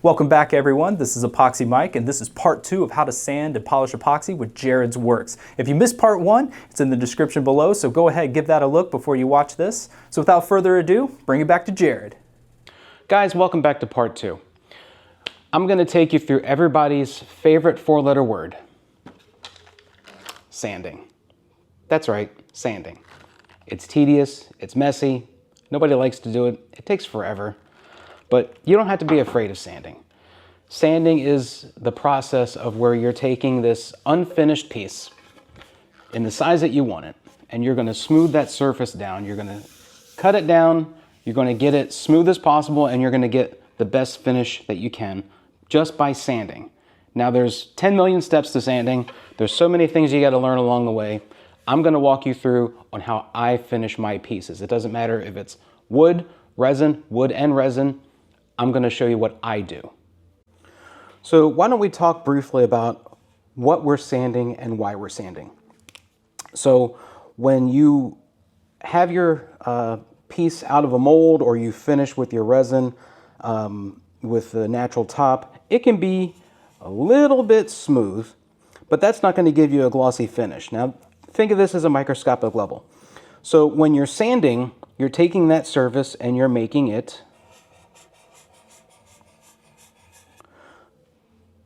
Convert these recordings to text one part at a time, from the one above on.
Welcome back, everyone. This is Epoxy Mike, and this is part 2 of how to sand and polish epoxy with Jared's Works. If you missed part 1, it's in the description below, so go ahead and give that a look before you watch this. So without further ado, bring it back to Jared. Guys, welcome back to part 2. I'm going to take you through everybody's favorite 4-letter word. Sanding. That's right, sanding. It's tedious, it's messy, nobody likes to do it, it takes forever. But you don't have to be afraid of sanding. Sanding is the process of where you're taking this unfinished piece in the size that you want it, and you're going to smooth that surface down. You're going to cut it down, you're going to get it smooth as possible, and you're going to get the best finish that you can just by sanding. Now there's 10 million steps to sanding. There's so many things you got to learn along the way. I'm going to walk you through on how I finish my pieces. It doesn't matter if it's wood and resin. I'm going to show you what I do. So why don't we talk briefly about what we're sanding and why we're sanding. So when you have your piece out of a mold, or you finish with your resin with the natural top, it can be a little bit smooth, but that's not going to give you a glossy finish. Now think of this as a microscopic level. So when you're sanding, you're taking that surface and you're making it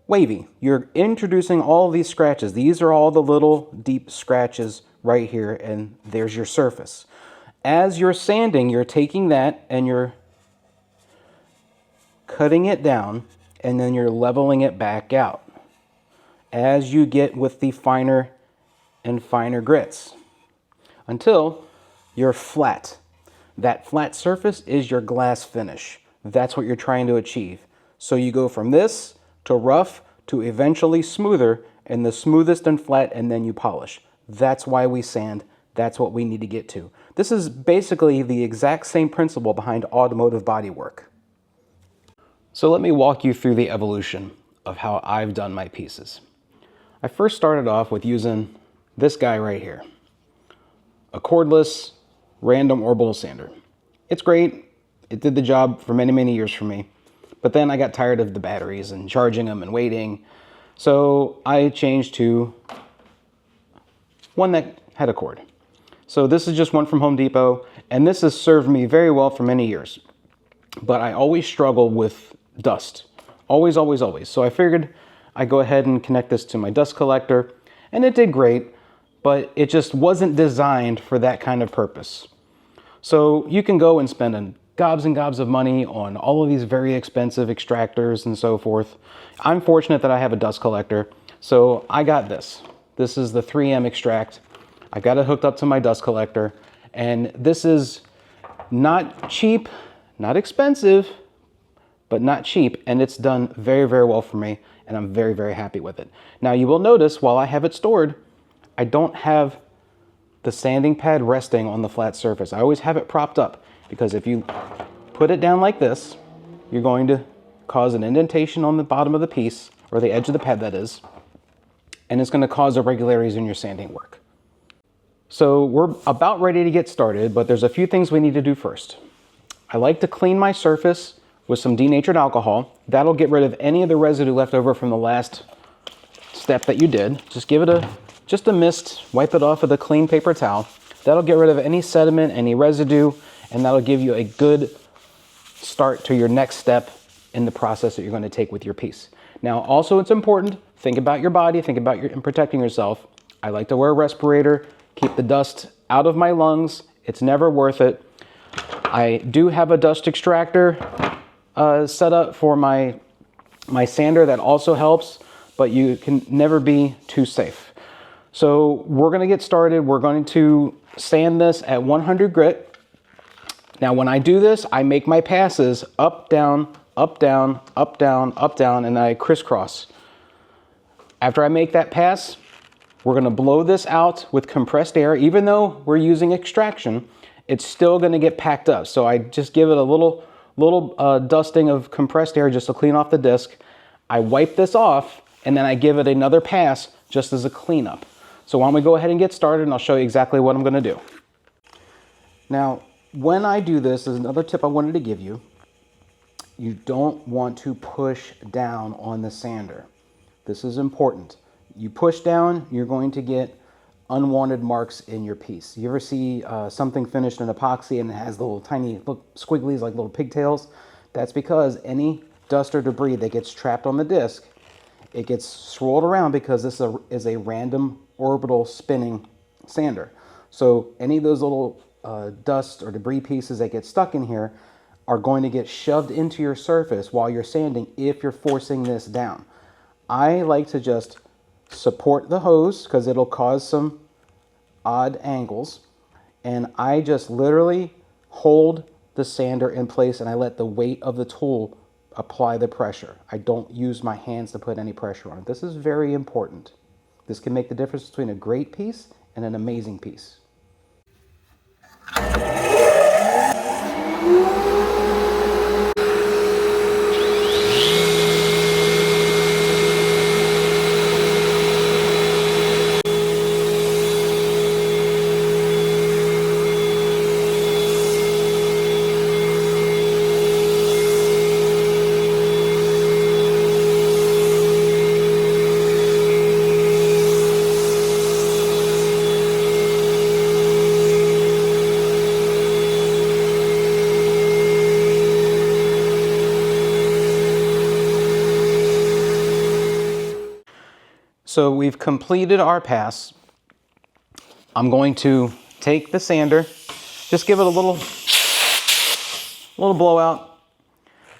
wavy. You're introducing all these scratches. These are all the little deep scratches right here, and there's your surface. As you're sanding, you're taking that and you're cutting it down, and then you're leveling it back out as you get with the finer and finer grits until you're flat. That flat surface is your glass finish. That's what you're trying to achieve. So you go from this to rough, to eventually smoother, and the smoothest and flat, and then you polish. That's why we sand. That's what we need to get to. This is basically the exact same principle behind automotive bodywork. So let me walk you through the evolution of how I've done my pieces. I first started off with using this guy right here, a cordless random orbital sander. It's great. It did the job for many, many years for me. But then I got tired of the batteries and charging them and waiting. So I changed to one that had a cord. So this is just one from Home Depot, and this has served me very well for many years. But I always struggle with dust. Always, always, always. So I figured I'd go ahead and connect this to my dust collector, and it did great, but it just wasn't designed for that kind of purpose. So you can go and spend gobs and gobs of money on all of these very expensive extractors and so forth. I'm fortunate that I have a dust collector, so I got this. This is the 3M extract. I got it hooked up to my dust collector, and this is not cheap, not expensive, but not cheap, and it's done very, very well for me, and I'm very, very happy with it. Now you will notice while I have it stored, I don't have the sanding pad resting on the flat surface. I always have it propped up, because if you put it down like this, you're going to cause an indentation on the bottom of the piece, or the edge of the pad that is, and it's going to cause irregularities in your sanding work. So we're about ready to get started, but there's a few things we need to do first. I like to clean my surface with some denatured alcohol. That'll get rid of any of the residue left over from the last step that you did. Just give it just a mist, wipe it off with a clean paper towel. That'll get rid of any sediment, any residue, and that'll give you a good start to your next step in the process that you're going to take with your piece. Now, also it's important, think about your body, think about protecting yourself. I like to wear a respirator, keep the dust out of my lungs. It's never worth it. I do have a dust extractor set up for my sander that also helps, but you can never be too safe. So we're going to get started. We're going to sand this at 100 grit. Now when I do this, I make my passes up, down, up, down, up, down, up, down, and I crisscross. After I make that pass, we're going to blow this out with compressed air. Even though we're using extraction, it's still going to get packed up. So I just give it a little dusting of compressed air just to clean off the disc. I wipe this off, and then I give it another pass just as a cleanup. So why don't we go ahead and get started, and I'll show you exactly what I'm going to do. Now, when I do this, there's another tip I wanted to give you. you don't want to push down on the sander. This is important. You push down, you're going to get unwanted marks in your piece. You ever see something finished in epoxy and it has little tiny squigglies like little pigtails? That's because any dust or debris that gets trapped on the disc, it gets swirled around because this is a random orbital spinning sander. So any of those little dust or debris pieces that get stuck in here are going to get shoved into your surface while you're sanding if you're forcing this down. I like to just support the hose because it'll cause some odd angles, and I just literally hold the sander in place and I let the weight of the tool apply the pressure. I don't use my hands to put any pressure on it. This is very important. This can make the difference between a great piece and an amazing piece. So we've completed our pass. I'm going to take the sander, just give it a little blowout,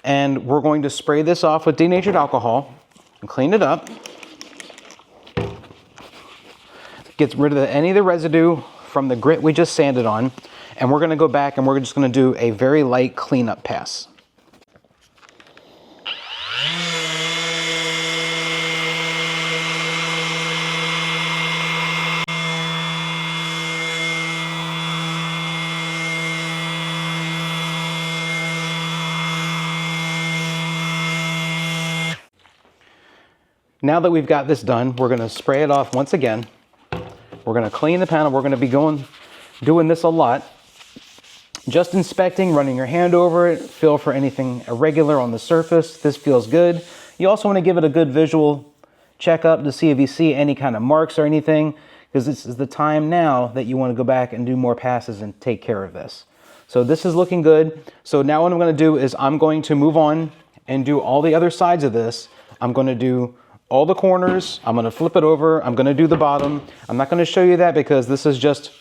and we're going to spray this off with denatured alcohol and clean it up. Gets rid of any of the residue from the grit we just sanded on, and we're going to go back and we're just going to do a very light cleanup pass. Now that we've got this done, we're going to spray it off once again. We're going to clean the panel. We're going to be doing this a lot. Just inspecting, running your hand over it, feel for anything irregular on the surface. This feels good. You also want to give it a good visual checkup to see if you see any kind of marks or anything, because this is the time now that you want to go back and do more passes and take care of this. So this is looking good. So now what I'm going to do is I'm going to move on and do all the other sides of this. I'm going to do all the corners. I'm going to flip it over. I'm going to do the bottom. I'm not going to show you that because this is just,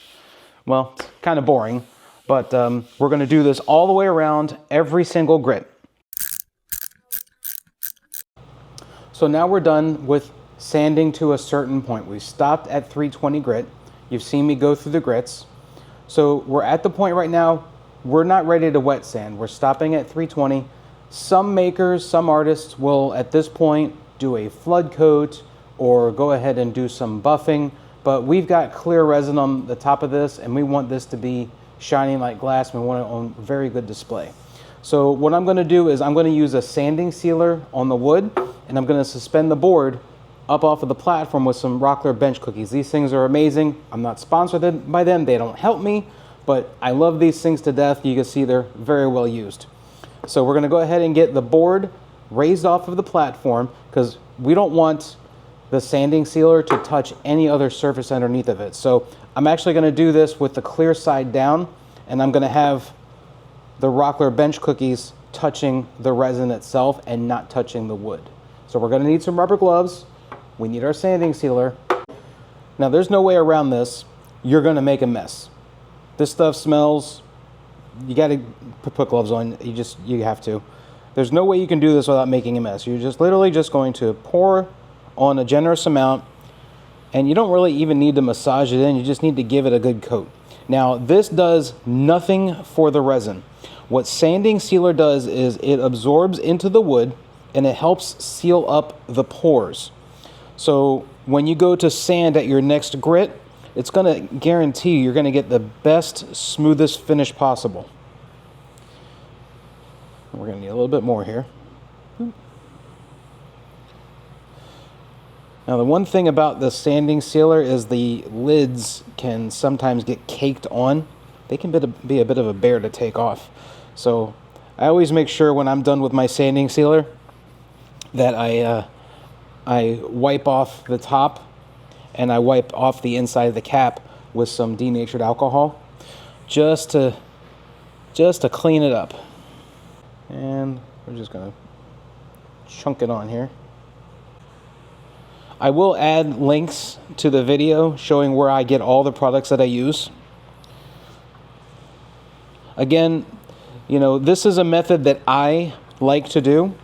well, kind of boring. But we're going to do this all the way around every single grit. So now we're done with sanding to a certain point. We stopped at 320 grit. You've seen me go through the grits. So we're at the point right now, we're not ready to wet sand. We're stopping at 320. Some makers, some artists will at this point do a flood coat or go ahead and do some buffing, but we've got clear resin on the top of this and we want this to be shining like glass. We want it on very good display. So what I'm going to do is I'm going to use a sanding sealer on the wood, and I'm going to suspend the board up off of the platform with some Rockler bench cookies. These things are amazing. I'm not sponsored by them. They don't help me, but I love these things to death. You can see they're very well used. So we're going to go ahead and get the board raised off of the platform because we don't want the sanding sealer to touch any other surface underneath of it. So I'm actually going to do this with the clear side down, and I'm going to have the Rockler bench cookies touching the resin itself and not touching the wood. So we're going to need some rubber gloves. We need our sanding sealer. Now there's no way around this. You're going to make a mess. This stuff smells. You got to put gloves on. You have to. There's no way you can do this without making a mess. You're just literally just going to pour on a generous amount, and you don't really even need to massage it in. You just need to give it a good coat. Now this does nothing for the resin. What sanding sealer does is it absorbs into the wood and it helps seal up the pores. So when you go to sand at your next grit, it's going to guarantee you're going to get the best, smoothest finish possible. We're going to need a little bit more here. Now the one thing about the sanding sealer is the lids can sometimes get caked on. They can be a bit of a bear to take off. So I always make sure when I'm done with my sanding sealer that I wipe off the top and I wipe off the inside of the cap with some denatured alcohol just to clean it up. And we're just gonna chunk it on here. I will add links to the video showing where I get all the products that I use. Again, you know, this is a method that I like to do.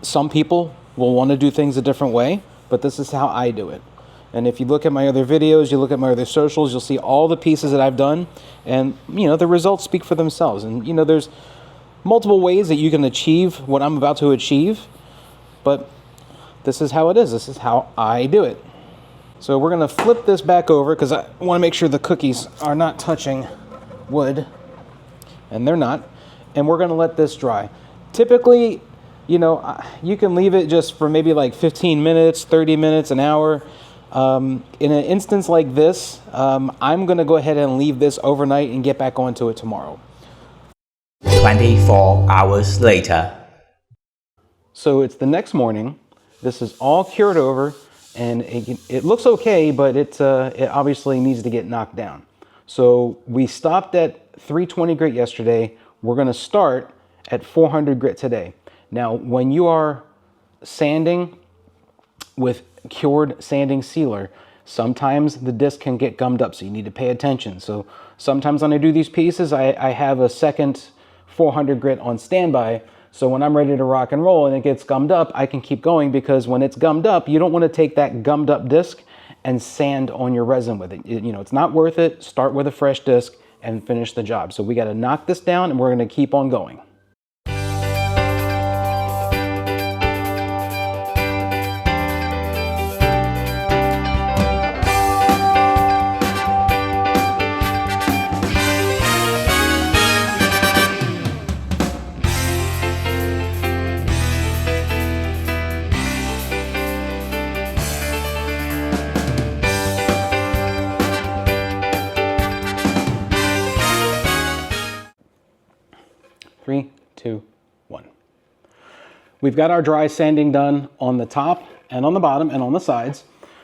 Some people will want to do things a different way, but this is how I do it. And if you look at my other videos, you look at my other socials, you'll see all the pieces that I've done, and you know, the results speak for themselves. And you know, there's multiple ways that you can achieve what I'm about to achieve, but this is how it is. This is how I do it. So we're gonna flip this back over because I want to make sure the cookies are not touching wood, and they're not. And we're gonna let this dry. Typically, you know, you can leave it just for maybe like 15 minutes, 30 minutes, an hour. In an instance like this, I'm gonna go ahead and leave this overnight and get back onto it tomorrow. 24 hours later. So it's the next morning. This is all cured over, and it looks okay, but it obviously needs to get knocked down. So we stopped at 320 grit yesterday. We're gonna start at 400 grit today. Now, when you are sanding with cured sanding sealer, sometimes the disc can get gummed up, so you need to pay attention. So sometimes when I do these pieces, I have a second 400 grit on standby. So when I'm ready to rock and roll and it gets gummed up, I can keep going, because when it's gummed up, you don't want to take that gummed up disc and sand on your resin with it. You know, it's not worth it. Start with a fresh disc and finish the job. So we got to knock this down, and we're going to keep on going. Three, two, one. We've got our dry sanding done on the top and on the bottom and on the sides.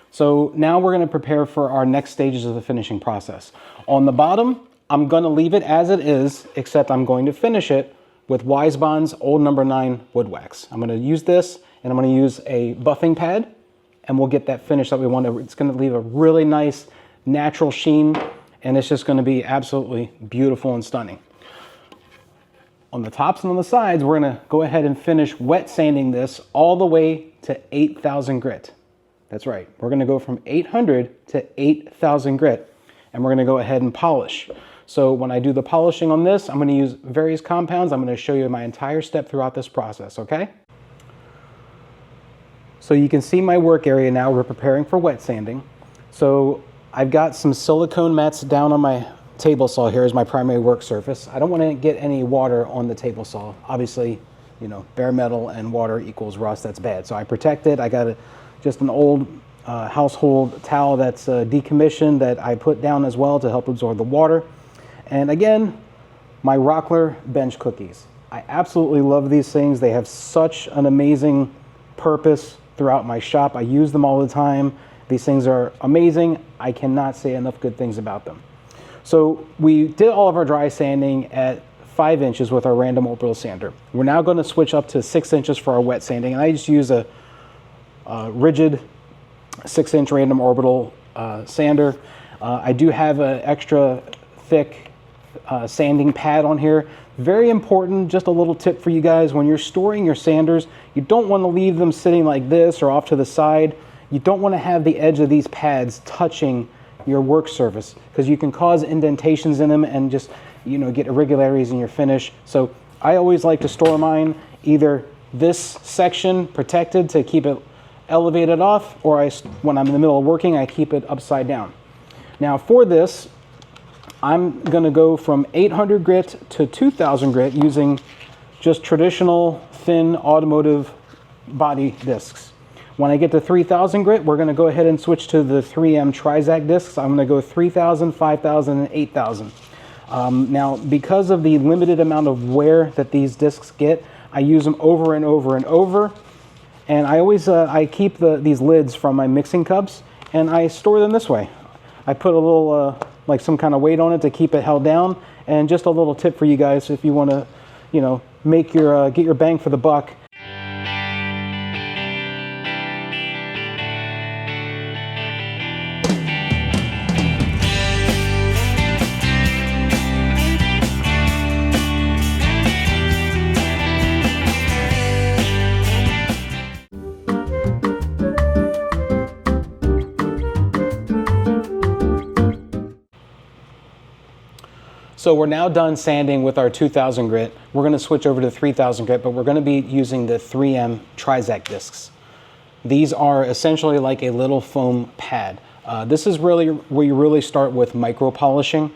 So now we're going to prepare for our next stages of the finishing process. On the bottom, I'm going to leave it as it is, except I'm going to finish it with WiseBond's old number 9 wood wax. I'm going to use this, and I'm going to use a buffing pad, and we'll get that finish that we want to. It's going to leave a really nice natural sheen, and it's just going to be absolutely beautiful and stunning. On the tops and on the sides, we're gonna go ahead and finish wet sanding this all the way to 8,000 grit. That's right, we're gonna go from 800 to 8,000 grit, and we're gonna go ahead and polish. So when I do the polishing on this, I'm gonna use various compounds. I'm gonna show you my entire step throughout this process, okay? So you can see my work area now. We're preparing for wet sanding. So I've got some silicone mats down on my table saw here as my primary work surface. I don't want to get any water on the table saw. Obviously, you know, bare metal and water equals rust. That's bad. So I protect it. I got just an old household towel that's decommissioned that I put down as well to help absorb the water. And again, my Rockler bench cookies. I absolutely love these things. They have such an amazing purpose throughout my shop. I use them all the time. These things are amazing. I cannot say enough good things about them. So we did all of our dry sanding at 5 inches with our random orbital sander. We're now going to switch up to 6 inches for our wet sanding, and I just use a rigid 6-inch random orbital sander. I do have an extra thick sanding pad on here. Very important, just a little tip for you guys: when you're storing your sanders, you don't want to leave them sitting like this or off to the side. You don't want to have the edge of these pads touching your work surface, because you can cause indentations in them and just, you know, get irregularities in your finish. So I always like to store mine either this section protected to keep it elevated off, or when I'm in the middle of working, I keep it upside down. Now for this, I'm gonna go from 800 grit to 2000 grit using just traditional thin automotive body discs. When I get to 3000 grit, we're going to go ahead and switch to the 3M Trizac discs. I'm going to go 3000, 5000, and 8000. Now, because of the limited amount of wear that these discs get, I use them over and over and over. And I always I keep these lids from my mixing cups, and I store them this way. I put a little like some kind of weight on it to keep it held down. And just a little tip for you guys if you want to, you know, make your get your bang for the buck. So we're now done sanding with our 2000 grit. We're going to switch over to 3000 grit, but we're going to be using the 3M Trizact discs. These are essentially like a little foam pad. This is really where you really start with micro polishing.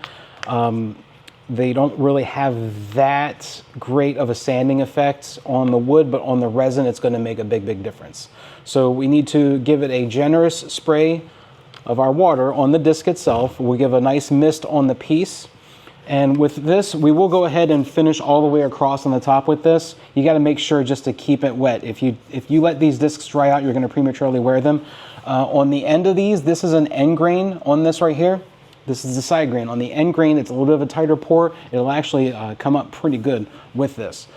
They don't really have that great of a sanding effect on the wood, but on the resin, it's going to make a big difference. So we need to give it a generous spray of our water on the disc itself. We'll give a nice mist on the piece. And with this, we will go ahead and finish all the way across on the top with this. You got to make sure just to keep it wet. If you let these discs dry out, you're going to prematurely wear them. On the end of these, this is an end grain on this right here. This is the side grain. On the end grain, it's a little bit of a tighter pour. It'll actually come up pretty good with this.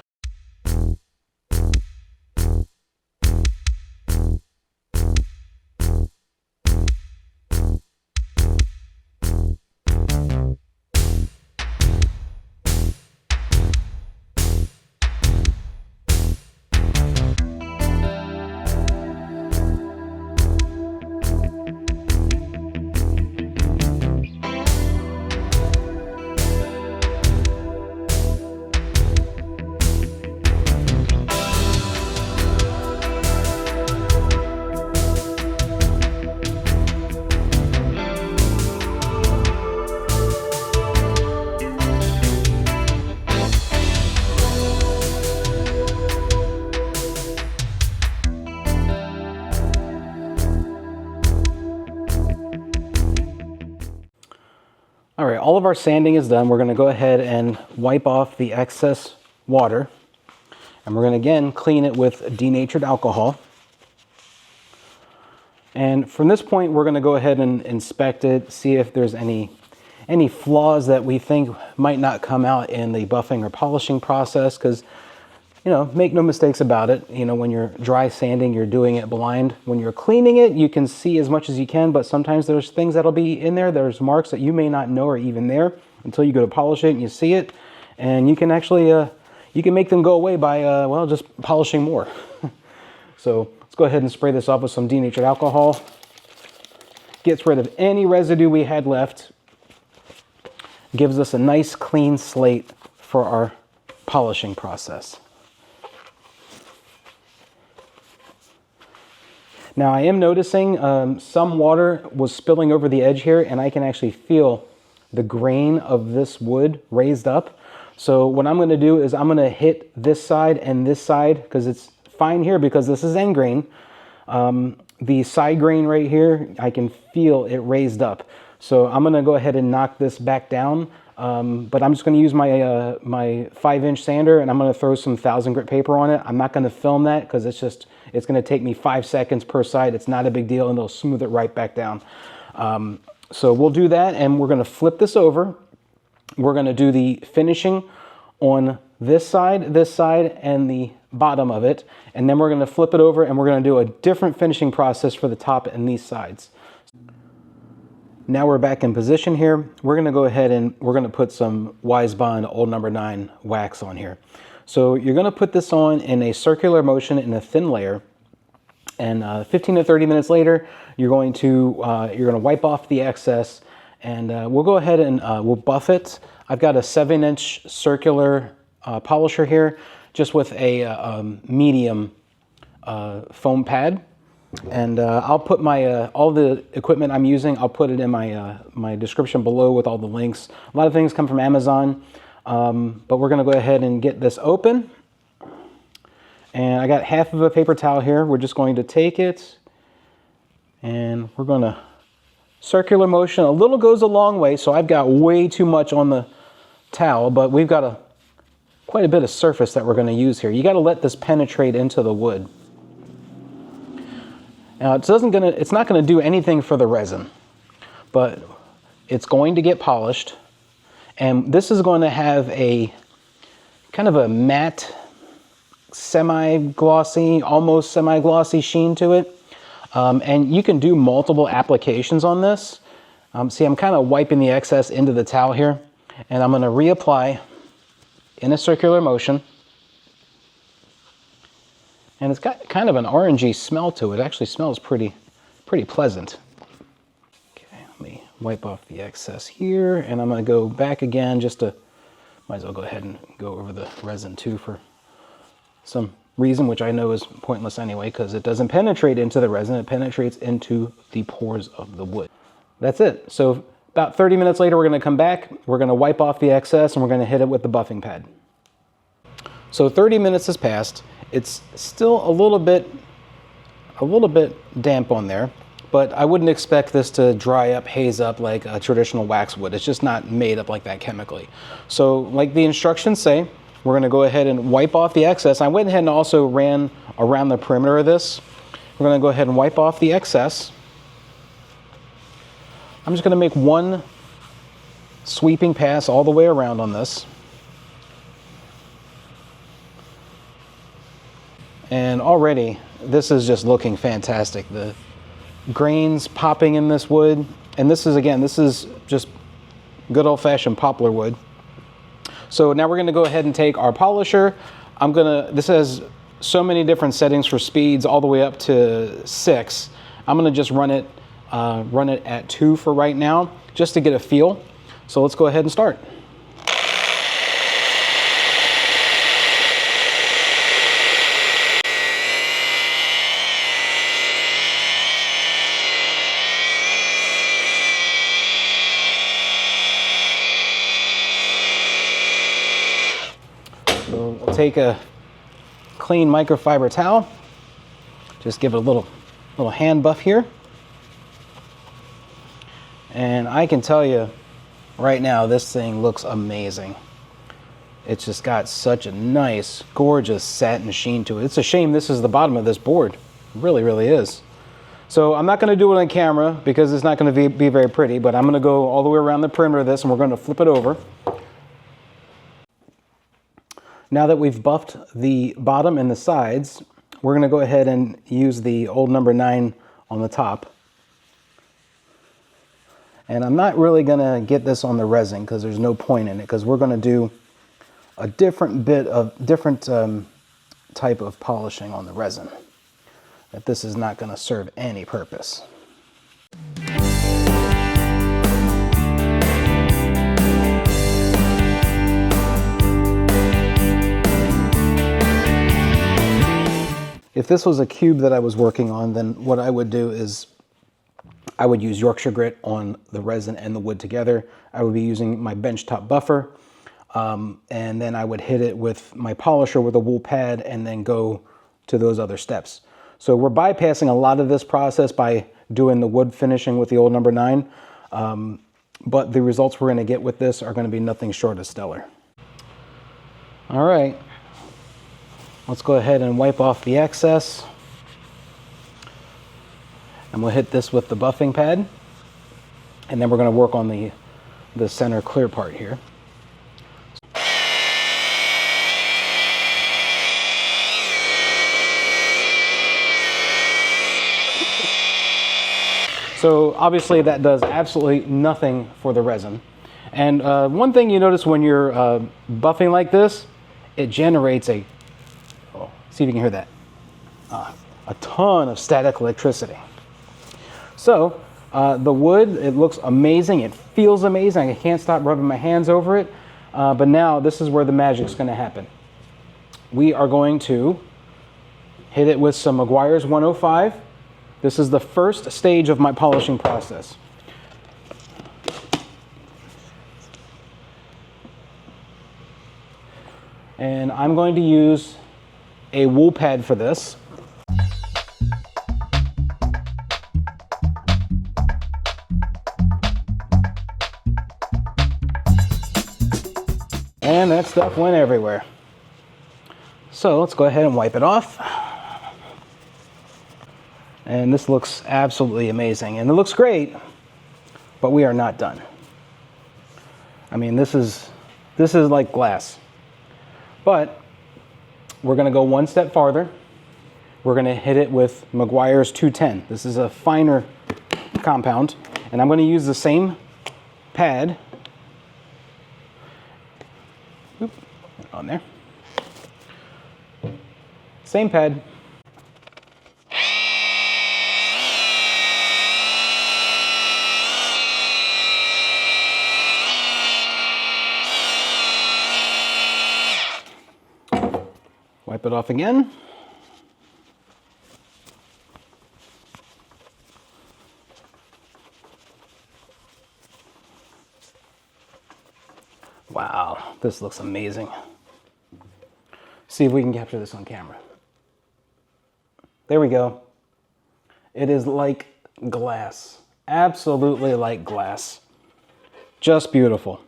All right, all of our sanding is done. We're going to go ahead and wipe off the excess water. And we're going to again clean it with denatured alcohol. And from this point, we're going to go ahead and inspect it, see if there's any flaws that we think might not come out in the buffing or polishing process. Because, you know, make no mistakes about it. You know, when you're dry sanding, you're doing it blind. When you're cleaning it, you can see as much as you can, but sometimes there's things that'll be in there. There's marks that you may not know are even there until you go to polish it and you see it. And you can actually, you can make them go away by, well, just polishing more. So let's go ahead and spray this off with some denatured alcohol. Gets rid of any residue we had left. Gives us a nice clean slate for our polishing process. Now I am noticing some water was spilling over the edge here, and I can actually feel the grain of this wood raised up. So what I'm going to do is I'm going to hit this side and this side, because it's fine here because this is end grain. The side grain right here, I can feel it raised up. So I'm going to go ahead and knock this back down. But I'm just going to use my my 5-inch sander, and I'm going to throw some 1000 grit paper on it. I'm not going to film that because it's going to take me 5 seconds per side. It's not a big deal, and it'll smooth it right back down. So we'll do that, and we're going to flip this over. We're going to do the finishing on this side, and the bottom of it. And then we're going to flip it over, and we're going to do a different finishing process for the top and these sides. Now we're back in position here. We're going to go ahead and we're going to put some WiseBond Old No. 9 wax on here. So you're going to put this on in a circular motion in a thin layer, and 15 to 30 minutes later, you're going to wipe off the excess, and we'll go ahead and we'll buff it. I've got a 7-inch circular polisher here, just with a medium foam pad. And I'll put my all the equipment I'm using, I'll put it in my my description below with all the links. A lot of things come from Amazon, but we're going to go ahead and get this open. And I got half of a paper towel here. We're just going to take it, and we're going to circular motion. A little goes a long way, so I've got way too much on towel, but we've got quite a bit of surface that we're going to use here. You got to let this penetrate into the wood. Now it's not going to do anything for the resin, but it's going to get polished, and this is going to have a kind of a matte, semi-glossy, almost semi-glossy sheen to it. And you can do multiple applications on this. See, I'm kind of wiping the excess into the towel here, and I'm going to reapply in a circular motion. And it's got kind of an orangey smell to it. It actually smells pretty pleasant. Okay, let me wipe off the excess here, and I'm going to go back again just to, might as well go ahead and go over the resin too for some reason, which I know is pointless anyway, because it doesn't penetrate into the resin, it penetrates into the pores of the wood. That's it. So about 30 minutes later, we're going to come back, we're going to wipe off the excess, and we're going to hit it with the buffing pad. So 30 minutes has passed. It's still a little bit damp on there, but I wouldn't expect this to dry up, haze up like a traditional wax would. It's just not made up like that chemically. So like the instructions say, we're going to go ahead and wipe off the excess. I went ahead and also ran around the perimeter of this. We're going to go ahead and wipe off the excess. I'm just going to make one sweeping pass all the way around on this. And already this is just looking fantastic. The grains popping in this wood. And this is just good old-fashioned poplar wood. So now we're going to go ahead and take our polisher. This has so many different settings for speeds all the way up to 6. I'm going to just run it at 2 for right now, just to get a feel. So let's go ahead and start. So we'll take a clean microfiber towel, just give it a little hand buff here. And I can tell you right now, this thing looks amazing. It's just got such a nice, gorgeous satin sheen to it. It's a shame this is the bottom of this board. It really, really is. So I'm not going to do it on camera because it's not going to be very pretty, but I'm going to go all the way around the perimeter of this and we're going to flip it over. Now that we've buffed the bottom and the sides, we're going to go ahead and use the old number 9 on the top. And I'm not really going to get this on the resin because there's no point in it, because we're going to do a different type of polishing on the resin. That this is not going to serve any purpose. If this was a cube that I was working on, then what I would do is I would use Yorkshire grit on the resin and the wood together. I would be using my benchtop buffer, and then I would hit it with my polisher with a wool pad and then go to those other steps. So we're bypassing a lot of this process by doing the wood finishing with the old number 9, but the results we're going to get with this are going to be nothing short of stellar. All right. Let's go ahead and wipe off the excess. And we'll hit this with the buffing pad. And then we're going to work on the center clear part here. So obviously that does absolutely nothing for the resin. And one thing you notice when you're buffing like this, it generates see if you can hear that, a ton of static electricity. So the wood, it looks amazing, it feels amazing, I can't stop rubbing my hands over it, but now this is where the magic's going to happen. We are going to hit it with some Meguiar's 105. This is the first stage of my polishing process. And I'm going to use a wool pad for this. And that stuff went everywhere. So let's go ahead and wipe it off. And this looks absolutely amazing. And it looks great, but we are not done. I mean, this is like glass. But we're gonna go one step farther. We're gonna hit it with Meguiar's 210. This is a finer compound, and I'm gonna use the same pad. Oop, on there. Same pad. Wipe it off again. Wow, this looks amazing. See if we can capture this on camera. There we go. It is like glass. Absolutely like glass. Just beautiful.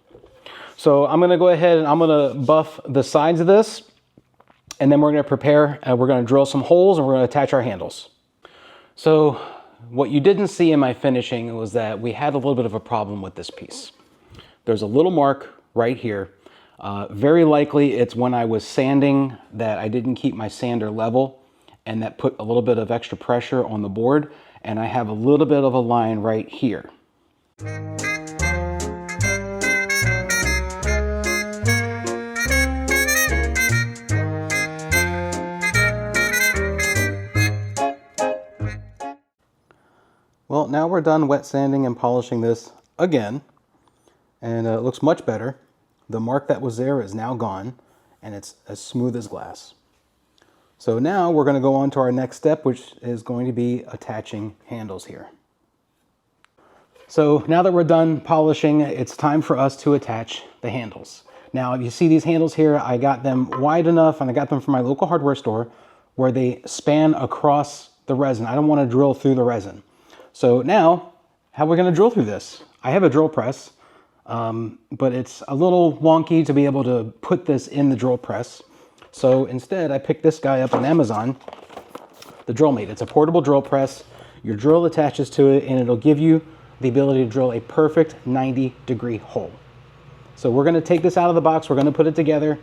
So I'm gonna go ahead and I'm gonna buff the sides of this, and then we're gonna prepare, we're gonna drill some holes and we're gonna attach our handles. So what you didn't see in my finishing was that we had a little bit of a problem with this piece. There's a little mark right here. Very likely it's when I was sanding that I didn't keep my sander level, and that put a little bit of extra pressure on the board, and I have a little bit of a line right here. Well, now we're done wet sanding and polishing this again, and it looks much better. The mark that was there is now gone, and it's as smooth as glass. So now we're going to go on to our next step, which is going to be attaching handles here. So now that we're done polishing, it's time for us to attach the handles. Now, if you see these handles here, I got them wide enough, and I got them from my local hardware store, where they span across the resin. I don't want to drill through the resin. So now, how are we going to drill through this? I have a drill press, but it's a little wonky to be able to put this in the drill press. So instead, I picked this guy up on Amazon, the Drill Mate. It's a portable drill press. Your drill attaches to it, and it'll give you the ability to drill a perfect 90-degree hole. So we're going to take this out of the box. We're going to put it together.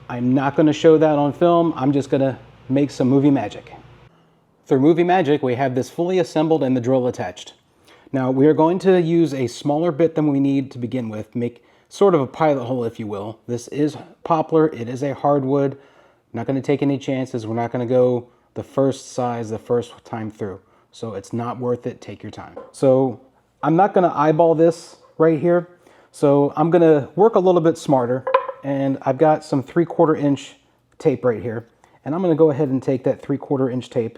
I'm not going to show that on film. I'm just going to make some movie magic. Through movie magic, we have this fully assembled and the drill attached. Now, we are going to use a smaller bit than we need to begin with, make sort of a pilot hole, if you will. This is poplar. It is a hardwood. Not going to take any chances. We're not going to go the first size the first time through. So it's not worth it. Take your time. So I'm not going to eyeball this right here. So I'm going to work a little bit smarter. And I've got some 3/4 inch tape right here. And I'm going to go ahead and take that 3/4 inch tape,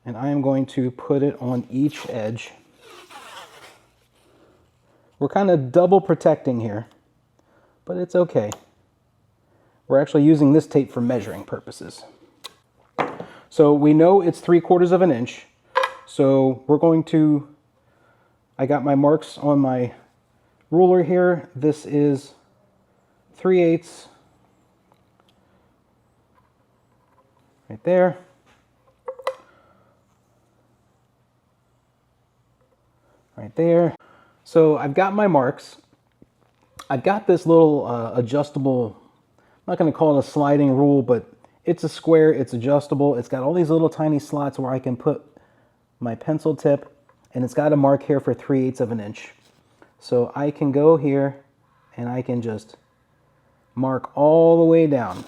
and I am going to put it on each edge. We're kind of double protecting here, but it's okay. We're actually using this tape for measuring purposes. So we know it's 3/4 inch. So we're going to, I got my marks on my ruler here. This is 3/8 right there. Right there. So I've got my marks. I've got this little adjustable, I'm not going to call it a sliding rule, but it's a square, it's adjustable. It's got all these little tiny slots where I can put my pencil tip, and it's got a mark here for 3/8 inch. So I can go here and I can just mark all the way down.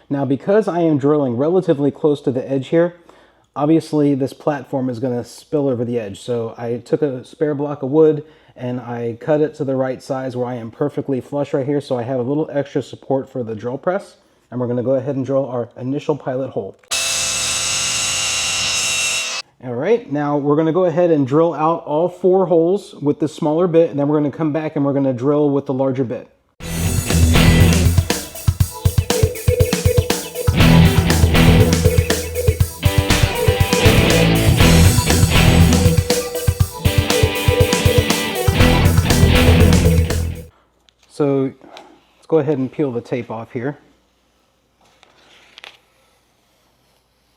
Now, because I am drilling relatively close to the edge here, obviously this platform is going to spill over the edge. So I took a spare block of wood and I cut it to the right size where I am perfectly flush right here, so I have a little extra support for the drill press. And we're going to go ahead and drill our initial pilot hole. All right, now we're going to go ahead and drill out all 4 holes with the smaller bit, and then we're going to come back and we're going to drill with the larger bit. Let's go ahead and peel the tape off here.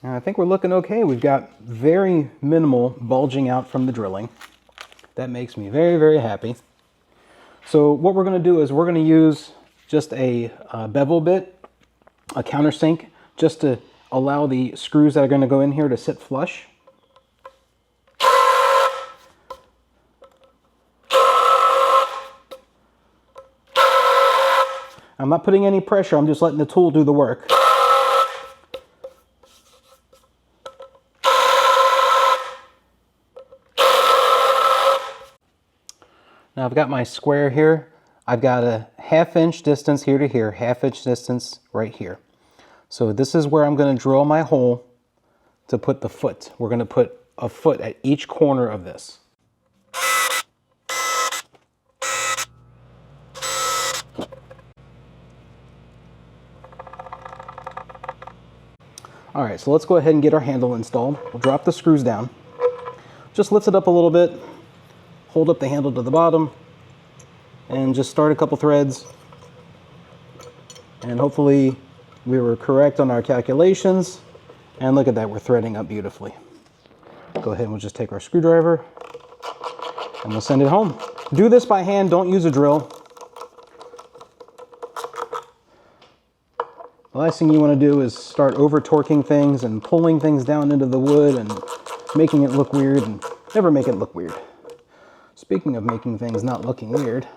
And I think we're looking okay. We've got very minimal bulging out from the drilling. That makes me very, very happy. So what we're going to do is we're going to use just a bevel bit, a countersink, just to allow the screws that are going to go in here to sit flush. I'm not putting any pressure, I'm just letting the tool do the work. Now I've got my square here. I've got a 1/2 inch distance here to here, 1/2 inch distance right here. So this is where I'm going to drill my hole to put the foot. We're going to put a foot at each corner of this. All right, so let's go ahead and get our handle installed. We'll drop the screws down. Just lift it up a little bit, hold up the handle to the bottom, and just start a couple threads. And hopefully we were correct on our calculations. And look at that, we're threading up beautifully. Go ahead and we'll just take our screwdriver and we'll send it home. Do this by hand, don't use a drill. The last thing you want to do is start over torquing things and pulling things down into the wood and making it look weird, and never make it look weird. Speaking of making things not looking weird,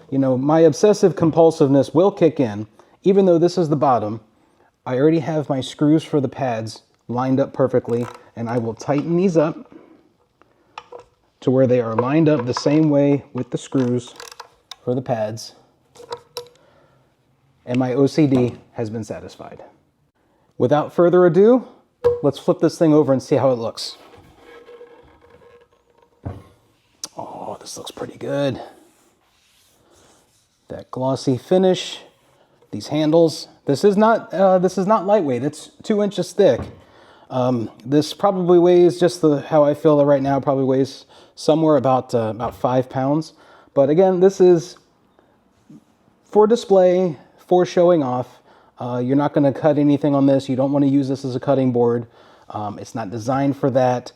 you know, my obsessive compulsiveness will kick in. Even though this is the bottom, I already have my screws for the pads lined up perfectly, and I will tighten these up to where they are lined up the same way with the screws for the pads. And my OCD has been satisfied. Without further ado, let's flip this thing over and see how it looks. Oh, this looks pretty good. That glossy finish, these handles. This is not lightweight. It's 2 inches thick. This probably weighs, just how I feel it right now, probably weighs somewhere about 5 pounds. But again, this is for display, for showing off. You're not going to cut anything on this. You don't want to use this as a cutting board. It's not designed for that.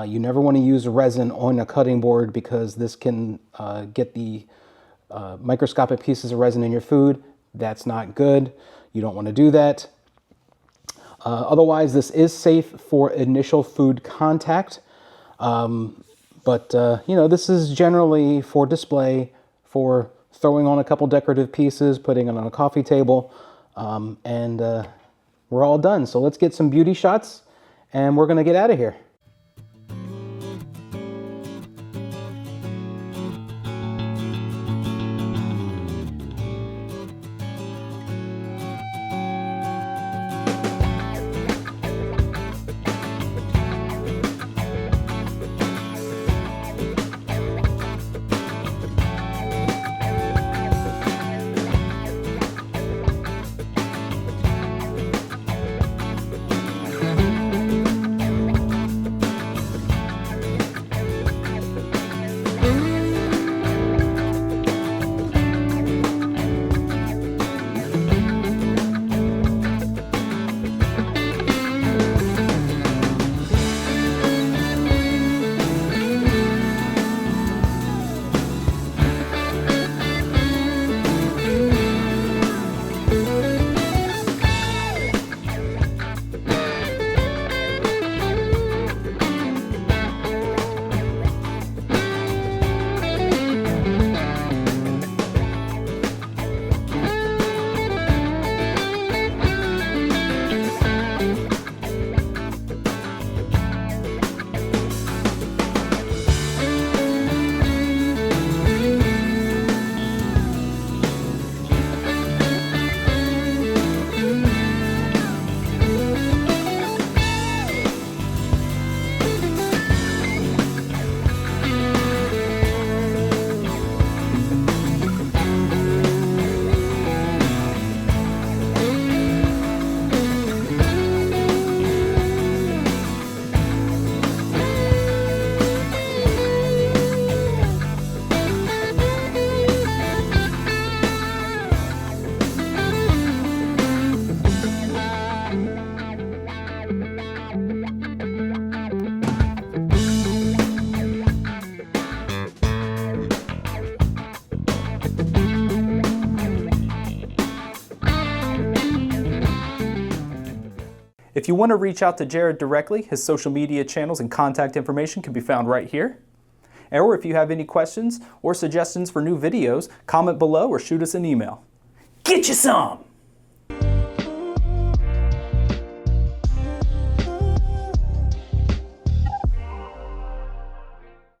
You never want to use resin on a cutting board because this can get the microscopic pieces of resin in your food. That's not good. You don't want to do that. Otherwise, this is safe for initial food contact. But you know, this is generally for display, for throwing on a couple decorative pieces, putting it on a coffee table, and we're all done. So let's get some beauty shots and we're gonna get out of here. If you want to reach out to Jared directly, his social media channels and contact information can be found right here. Or if you have any questions or suggestions for new videos, comment below or shoot us an email. Get you some!